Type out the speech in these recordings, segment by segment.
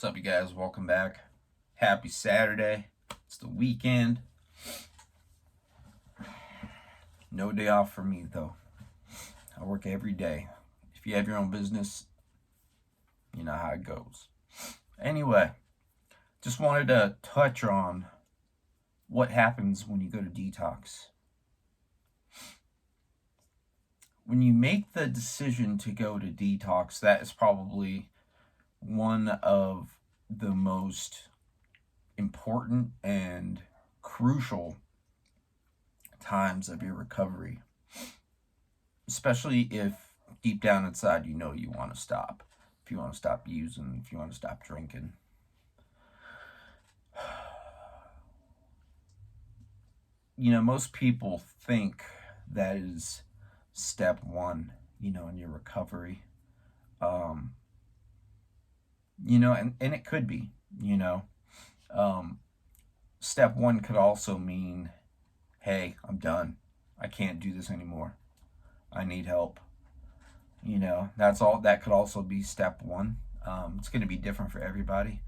What's up, you guys? Welcome back. Happy Saturday. It's the weekend. No day off for me, though. I work every day. If you have your own business, you know how it goes. Anyway, just wanted to touch on what happens when you go to detox. When you make the decision to go to detox, that is probably one of the most important and crucial times of your recovery, especially if deep down inside you know you want to stop. If you want to stop using, if you want to stop drinking. Most people think that is step one, in your recovery. And it could be, step one could also mean, hey, I'm done. I can't do this anymore. I need help. That's all. That could also be step one. It's going to be different for everybody.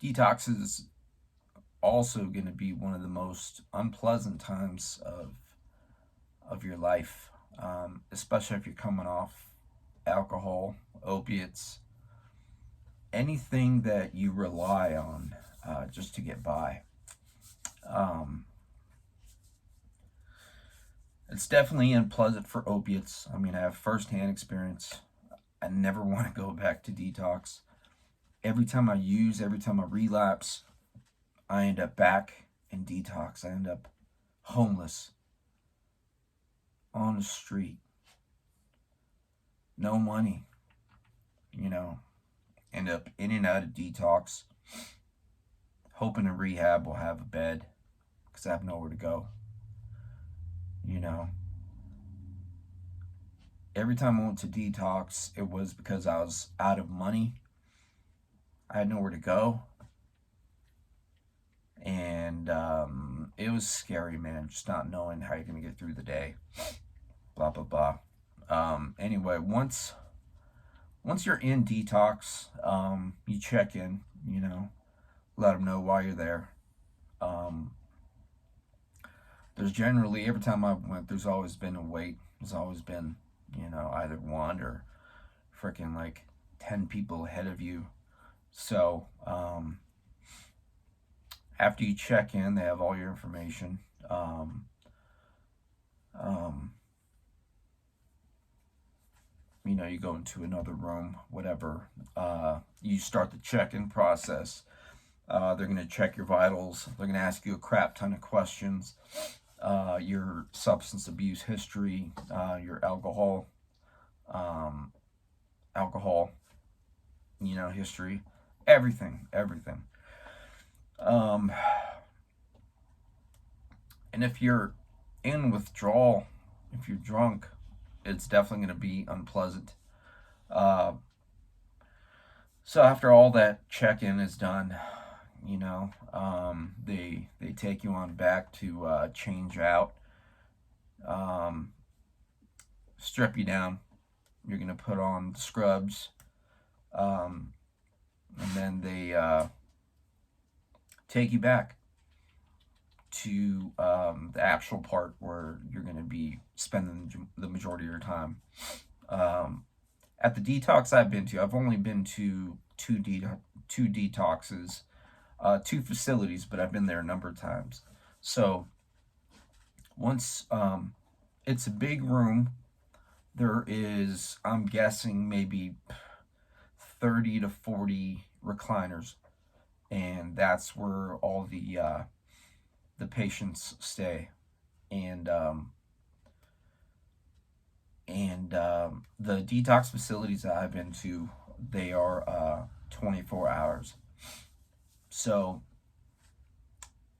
Detox is also going to be one of the most unpleasant times of your life, especially if you're coming off alcohol, opiates, anything that you rely on just to get by. It's definitely unpleasant for opiates. I mean, I have firsthand experience. I never want to go back to detox. Every time I use, every time I relapse, I end up back in detox. I end up homeless, on the street, no money, end up in and out of detox, hoping in rehab will have a bed because I have nowhere to go. Every time I went to detox, it was because I was out of money. I had nowhere to go. And it was scary, man, just not knowing how you're going to get through the day. Blah, blah, blah. Anyway, once you're in detox, you check in, let them know why you're there. There's generally, every time I went, there's always been a wait. There's always been, either one or freaking like 10 people ahead of you. So, after you check in, they have all your information. You go into another room, whatever. You start the check-in process. They're going to check your vitals. They're going to ask you a crap ton of questions. Your substance abuse history, your alcohol, history, everything. And if you're in withdrawal, if you're drunk, it's definitely going to be unpleasant. So after all that check-in is done, they take you on back to change out, strip you down. You're going to put on the scrubs, and then they take you back to the actual part where you're going to be spending the majority of your time. At the detox I've been to, I've only been to two detoxes, two facilities, but I've been there a number of times. So once it's a big room, there is, I'm guessing, maybe 30 to 40 recliners, and that's where all the patients stay. And the detox facilities that I've been to, they are 24 hours. So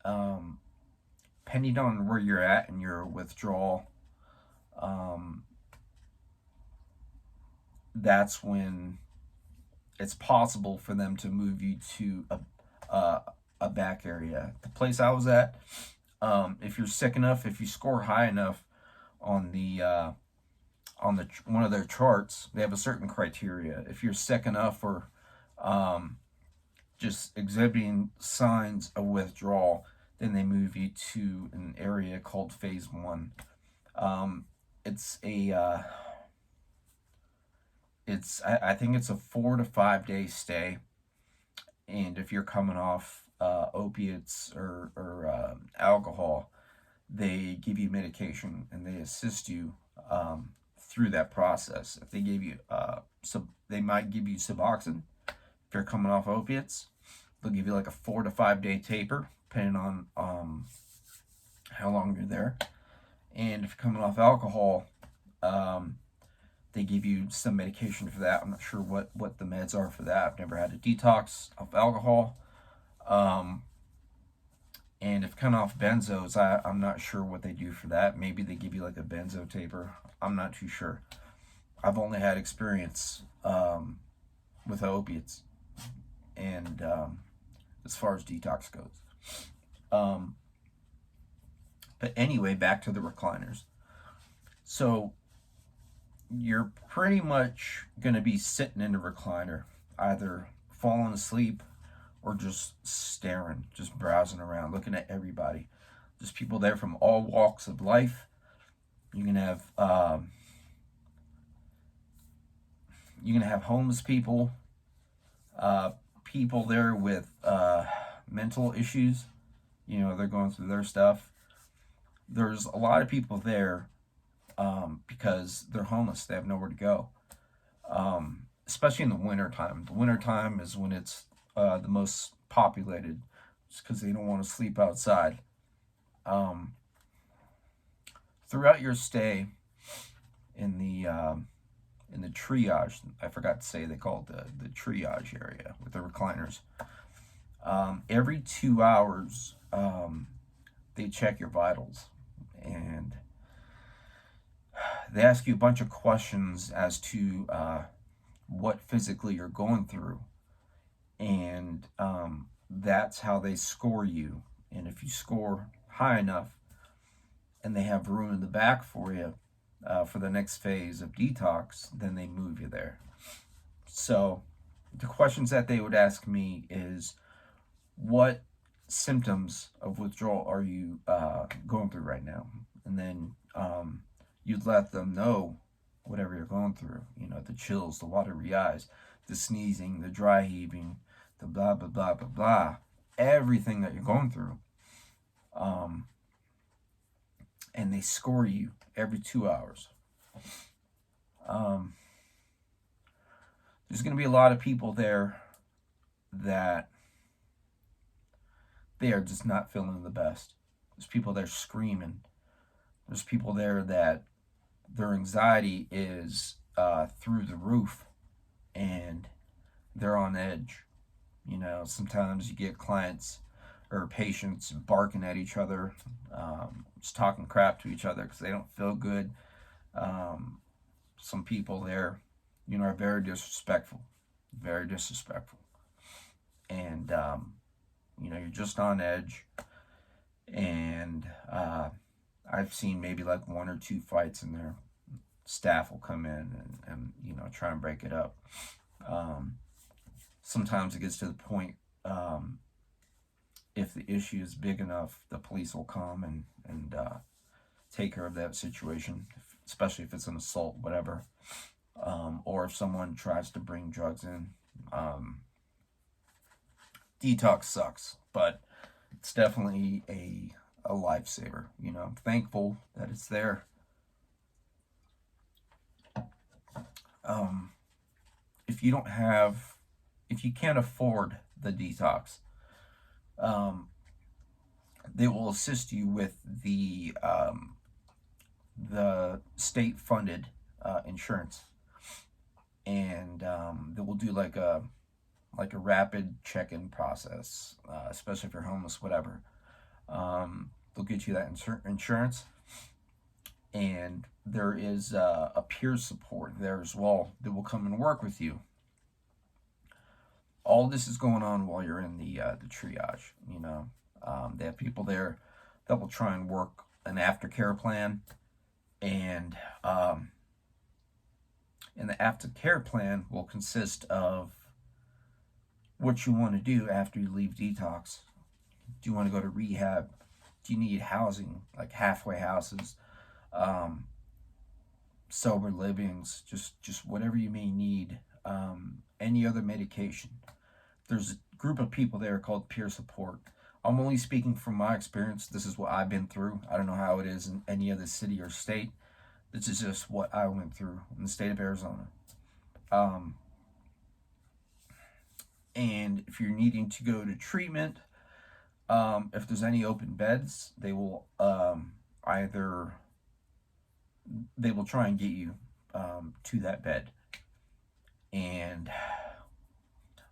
depending on where you're at in your withdrawal, that's when it's possible for them to move you to a back area. The place I was at, if you're sick enough, if you score high enough on the on one of their charts, they have a certain criteria. If you're sick enough or um, just exhibiting signs of withdrawal, then they move you to an area called phase 1. Um, it's a I think it's a 4 to 5 day stay, and if you're coming off opiates or alcohol, they give you medication and they assist you through that process. If they give you they might give you Suboxone. If you're coming off opiates, they'll give you like a 4 to 5 day taper, depending on how long you're there. And if you're coming off alcohol, they give you some medication for that. I'm not sure what the meds are for that. I've never had a detox of alcohol. And if coming off benzos, I'm not sure what they do for that. Maybe they give you like a benzo taper. I'm not too sure. I've only had experience with opiates, and as far as detox goes. But anyway, back to the recliners. So you're pretty much going to be sitting in a recliner, either falling asleep or just staring, just browsing around, looking at everybody. There's people there from all walks of life. You can have homeless people, people there with mental issues. They're going through their stuff. There's a lot of people there because they're homeless. They have nowhere to go, especially in the winter time. The winter time is when it's the most populated, just because they don't want to sleep outside. Throughout your stay in the triage, I forgot to say they call it the triage area with the recliners. Every 2 hours, they check your vitals, and they ask you a bunch of questions as to what physically you're going through, and that's how they score you. And if you score high enough, and they have room in the back for you for the next phase of detox, then they move you there. So the questions that they would ask me is, what symptoms of withdrawal are you going through right now? And then you'd let them know whatever you're going through. The chills, the watery eyes, the sneezing, the dry heaving, the blah, blah, blah, blah, blah. Everything that you're going through. And they score you every 2 hours. There's going to be a lot of people there that they are just not feeling the best. There's people there screaming. There's people there that their anxiety is through the roof, and they're on edge. Sometimes you get clients or patients barking at each other, just talking crap to each other because they don't feel good. Some people there, are very disrespectful, and you're just on edge. And I've seen maybe like 1 or 2 fights in there. Staff will come in and try and break it up. Sometimes it gets to the point, if the issue is big enough, the police will come and take care of that situation, especially if it's an assault, whatever. Or if someone tries to bring drugs in. Detox sucks, but it's definitely a lifesaver. I'm thankful that it's there. If you can't afford the detox, they will assist you with the state-funded insurance, and they will do like a rapid check-in process, especially if you're homeless, whatever. They'll get you that insurance, and there is a peer support there as well that will come and work with you. All this is going on while you're in the triage. They have people there that will try and work an aftercare plan, and And the aftercare plan will consist of what you want to do after you leave detox. Do you want to go to rehab? Do you need housing, like halfway houses, um, sober livings, just whatever you may need, any other medication? There's a group of people there called peer support. I'm only speaking from my experience. This is what I've been through. I don't know how it is in any other city or state. This is just what I went through in the state of Arizona. Um, and if you're needing to go to treatment, if there's any open beds, they will either they will try and get you to that bed. And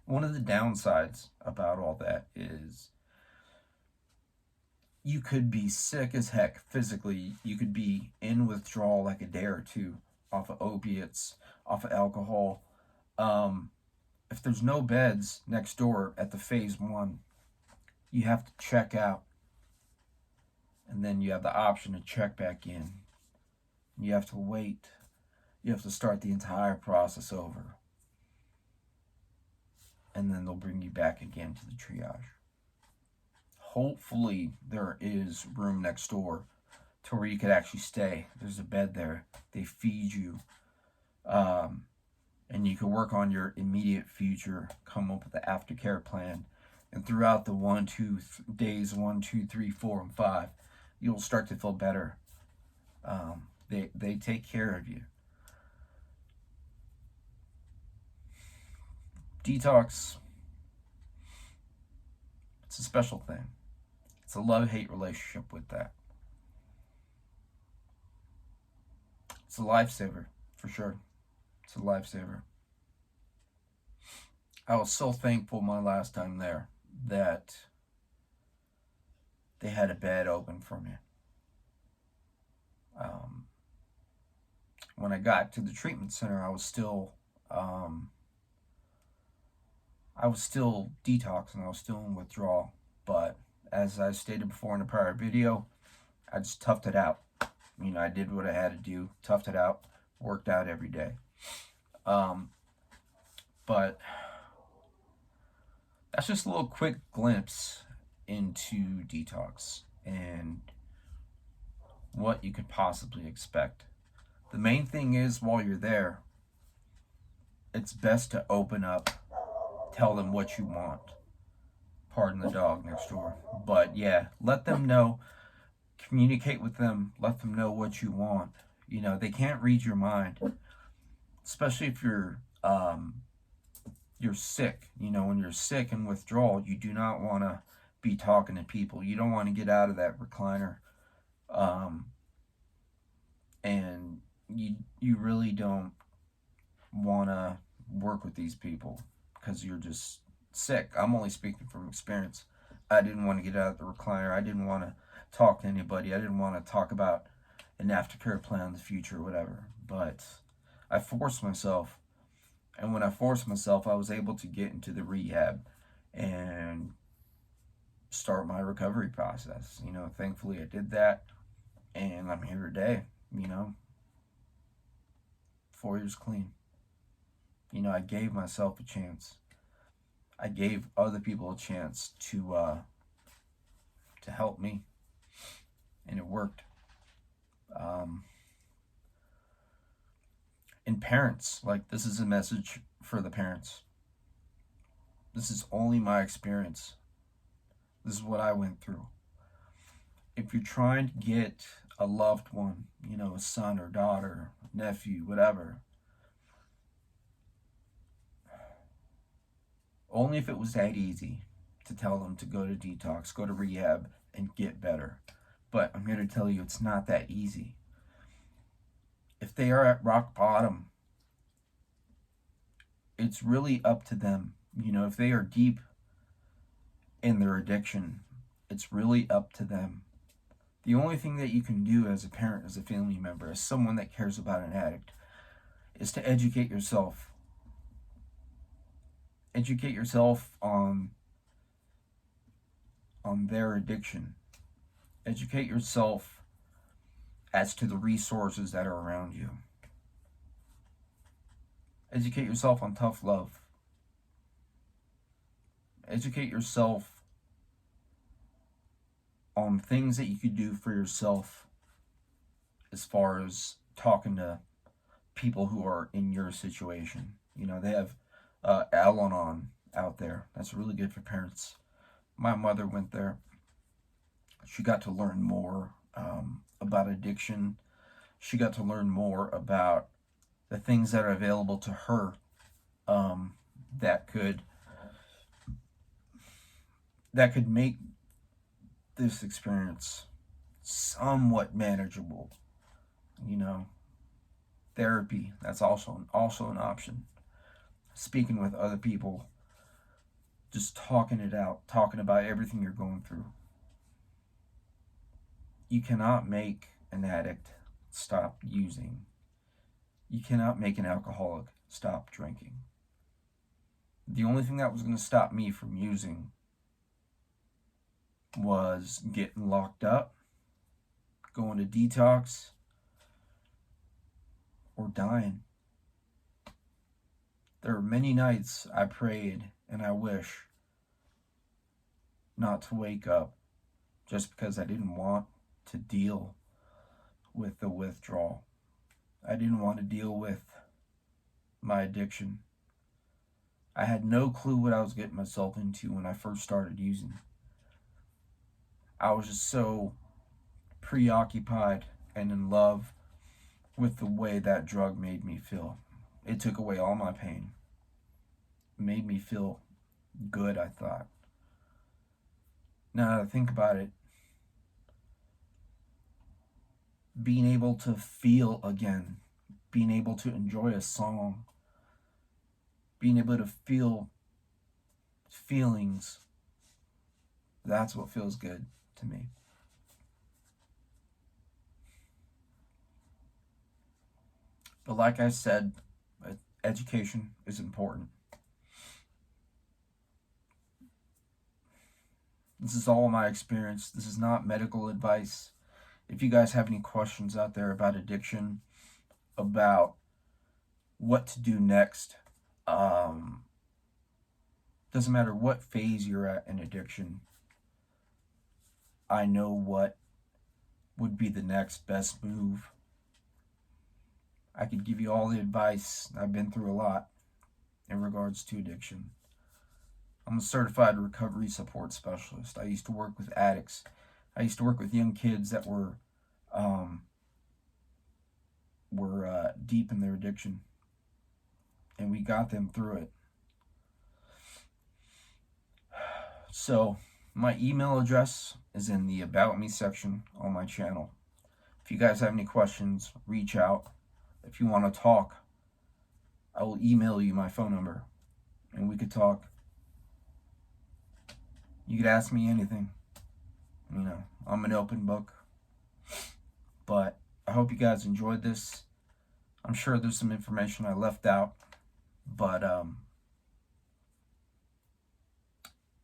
one of the downsides about all that is you could be sick as heck physically. You could be in withdrawal like a day or two off of opiates, off of alcohol. If there's no beds next door at the phase 1, you have to check out. And then you have the option to check back in. You have to wait. You have to start the entire process over. And then they'll bring you back again to the triage. Hopefully there is room next door to where you could actually stay. There's a bed there. They feed you. And you can work on your immediate future, come up with the aftercare plan. And throughout the days 1, 2, 3, 4, and 5, you'll start to feel better. They take care of you. Detox, it's a special thing. It's a love-hate relationship with that. It's a lifesaver, for sure. It's a lifesaver. I was so thankful my last time there that they had a bed open for me. When I got to the treatment center, I was still detoxing. I was still in withdrawal. But as I stated before in a prior video, I just toughed it out. I did what I had to do, toughed it out, worked out every day. But that's just a little quick glimpse into detox and what you could possibly expect. The main thing is, while you're there, it's best to open up, tell them what you want. Pardon the dog next door. But yeah, let them know, communicate with them, let them know what you want. They can't read your mind, especially if you're sick. When you're sick and withdrawal, you do not want to be talking to people. You don't want to get out of that recliner. And you really don't want to work with these people because you're just sick. I'm only speaking from experience. I didn't want to get out of the recliner. I didn't want to talk to anybody. I didn't want to talk about an aftercare plan in the future or whatever. But I forced myself. And when I forced myself, I was able to get into the rehab and start my recovery process. Thankfully I did that. And I'm here today, 4 years clean. I gave myself a chance. I gave other people a chance to help me, and it worked. And parents, this is a message for the parents. This is only my experience. This is what I went through. If you're trying to get a loved one, a son or daughter, nephew, whatever, only if it was that easy to tell them to go to detox, go to rehab, and get better. But I'm here to tell you it's not that easy. If they are at rock bottom, it's really up to them. If they are deep in their addiction, it's really up to them. The only thing that you can do as a parent, as a family member, as someone that cares about an addict, is to educate yourself. Educate yourself on their addiction. Educate yourself as to the resources that are around you. Educate yourself on tough love. Educate yourself on things that you could do for yourself as far as talking to people who are in your situation. You know, they have Al-Anon out there. That's really good for parents. My mother went there. She got to learn more about addiction. She got to learn more about the things that are available to her um, that could make this experience somewhat manageable. You know, therapy, that's also an option. Speaking with other people, just talking it out, talking about everything you're going through. You cannot make an addict stop using. You cannot make an alcoholic stop drinking. The only thing that was going to stop me from using was getting locked up, going to detox, or dying. There are many nights I prayed and I wish not to wake up just because I didn't want to deal with the withdrawal. I didn't want to deal with my addiction. I had no clue what I was getting myself into when I first started using. I was just so preoccupied and in love with the way that drug made me feel. It took away all my pain. It made me feel good, I thought. Now that I think about it, being able to feel again, being able to enjoy a song, being able to feel feelings, that's what feels good to me. But like I said, education is important. This is all my experience. This is not medical advice. If you guys have any questions out there about addiction, about what to do next, doesn't matter what phase you're at in addiction, I know what would be the next best move. I could give you all the advice. I've been through a lot in regards to addiction. I'm a certified recovery support specialist. I used to work with addicts. I used to work with young kids that were deep in their addiction, and we got them through it. So my email address is in the About Me section on my channel. If you guys have any questions, reach out. If you want to talk, I will email you my phone number and we could talk. You could ask me anything. You know, I'm an open book. But I hope you guys enjoyed this. I'm sure there's some information I left out. But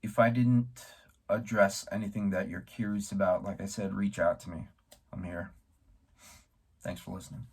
if I didn't address anything that you're curious about, like I said, reach out to me. I'm here. Thanks for listening.